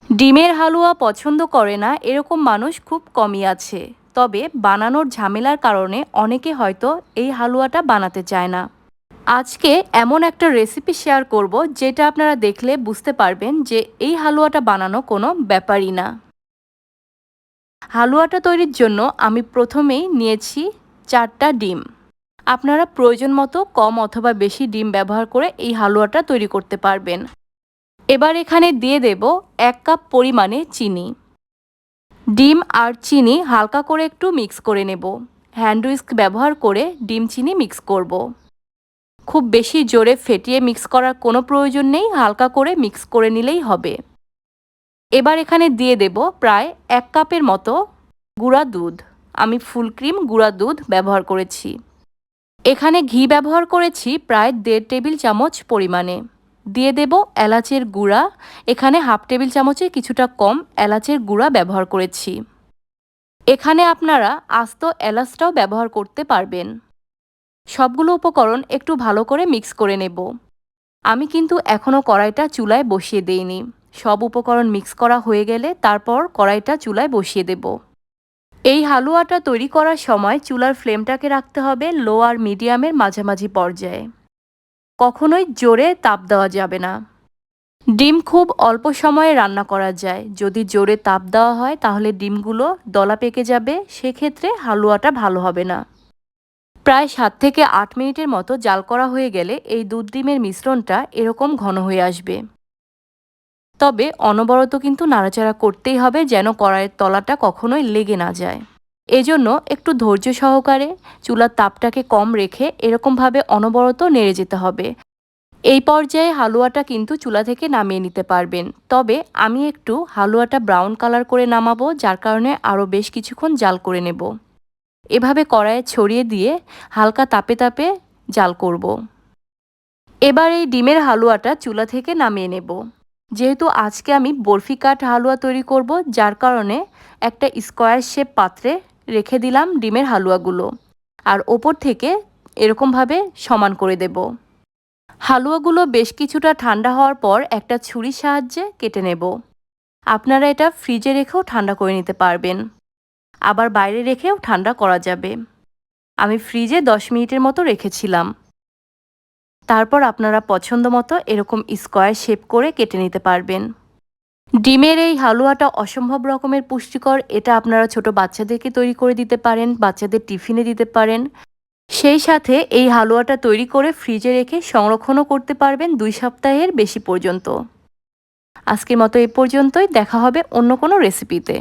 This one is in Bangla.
ডিমের হালুয়া পছন্দ করে না এরকম মানুষ খুব কমই আছে। তবে বানানোর ঝামেলার কারণে অনেকে হয়তো এই হালুয়াটা বানাতে চায় না। আজকে এমন একটা রেসিপি শেয়ার করব যেটা আপনারা দেখলে বুঝতে পারবেন যে এই হালুয়াটা বানানো কোনো ব্যাপারই না। হালুয়াটা তৈরির জন্য আমি প্রথমেই নিয়েছি 4টা ডিম। আপনারা প্রয়োজন মতো কম অথবা বেশি ডিম ব্যবহার করে এই হালুয়াটা তৈরি করতে পারবেন। এবার এখানে দিয়ে দেব 1 কাপ পরিমাণে চিনি। ডিম আর চিনি হালকা করে একটু মিক্স করে নেব। হ্যান্ড হুইস্ক ব্যবহার করে ডিম চিনি মিক্স করব। খুব বেশি জোরে ফেটিয়ে মিক্স করার কোনো প্রয়োজন নেই, হালকা করে মিক্স করে নিলেই হবে। এবার এখানে দিয়ে দেব প্রায় 1 কাপের মতো গুঁড়া দুধ। আমি ফুল ক্রিম গুঁড়া দুধ ব্যবহার করেছি। এখানে ঘি ব্যবহার করেছি প্রায় 1.5 টেবিল চামচ পরিমাণে। দিয়ে দেব এলাচের গুঁড়া। এখানে হাফ টেবিল চামচের কিছুটা কম এলাচের গুঁড়া ব্যবহার করেছি। এখানে আপনারা আস্ত এলাচটাও ব্যবহার করতে পারবেন। সবগুলো উপকরণ একটু ভালো করে মিক্স করে নেব। আমি কিন্তু এখনও কড়াইটা চুলায় বসিয়ে দেইনি। সব উপকরণ মিক্স করা হয়ে গেলে তারপর কড়াইটা চুলায় বসিয়ে দেব। এই হালুয়াটা তৈরি করার সময় চুলার ফ্লেমটাকে রাখতে হবে লো আর মিডিয়ামের মাঝামাঝি পর্যায়ে। কখনোই জোরে তাপ দেওয়া যাবে না। ডিম খুব অল্প সময়ে রান্না করা যায়। যদি জোরে তাপ দেওয়া হয় তাহলে ডিমগুলো দলা পেকে যাবে, সেক্ষেত্রে হালুয়াটা ভালো হবে না। প্রায় 7 থেকে 8 মিনিটের মতো জাল করা হয়ে গেলে এই দুধ ডিমের মিশ্রণটা এরকম ঘন হয়ে আসবে। তবে অনবরত কিন্তু নাড়াচাড়া করতেই হবে যেন কড়াইয়ের তলাটা কখনোই লেগে না যায়। এজন্য একটু ধৈর্য সহকারে চুলার তাপটাকে কম রেখে এরকমভাবে অনবরত নেড়ে যেতে হবে। এই পর্যায়ে হালুয়াটা কিন্তু চুলা থেকে নামিয়ে নিতে পারবেন। তবে আমি একটু হালুয়াটা ব্রাউন কালার করে নামাবো, যার কারণে আরও বেশ কিছুক্ষণ জাল করে নেব। এভাবে কড়াইয়ে ছড়িয়ে দিয়ে হালকা তাপে তাপে জাল করব। এবার এই ডিমের হালুয়াটা চুলা থেকে নামিয়ে নেব। যেহেতু আজকে আমি বরফি কাট হালুয়া তৈরি করব, যার কারণে একটা স্কোয়ার শেপ পাত্রে রেখে দিলাম ডিমের হালুয়াগুলো, আর ওপর থেকে এরকমভাবে সমান করে দেব। হালুয়াগুলো বেশ কিছুটা ঠান্ডা হওয়ার পর একটা ছুরির সাহায্যে কেটে নেব। আপনারা এটা ফ্রিজে রেখেও ঠান্ডা করে নিতে পারবেন, আবার বাইরে রেখেও ঠান্ডা করা যাবে। আমি ফ্রিজে 10 মিনিটের মতো রেখেছিলাম। তারপর আপনারা পছন্দ মতো এরকম স্কোয়ার শেপ করে কেটে নিতে পারবেন। ডিমের এই হালুয়াটা অসম্ভব রকমের পুষ্টিকর। এটা আপনারা ছোট বাচ্চাদেরকে তৈরি করে দিতে পারেন, বাচ্চাদের টিফিনে দিতে পারেন। সেই সাথে এই হালুয়াটা তৈরি করে ফ্রিজে রেখে সংরক্ষণও করতে পারবেন 2 সপ্তাহের বেশি পর্যন্ত। আজকের মতো এ পর্যন্তই, দেখা হবে অন্য কোনো রেসিপিতে।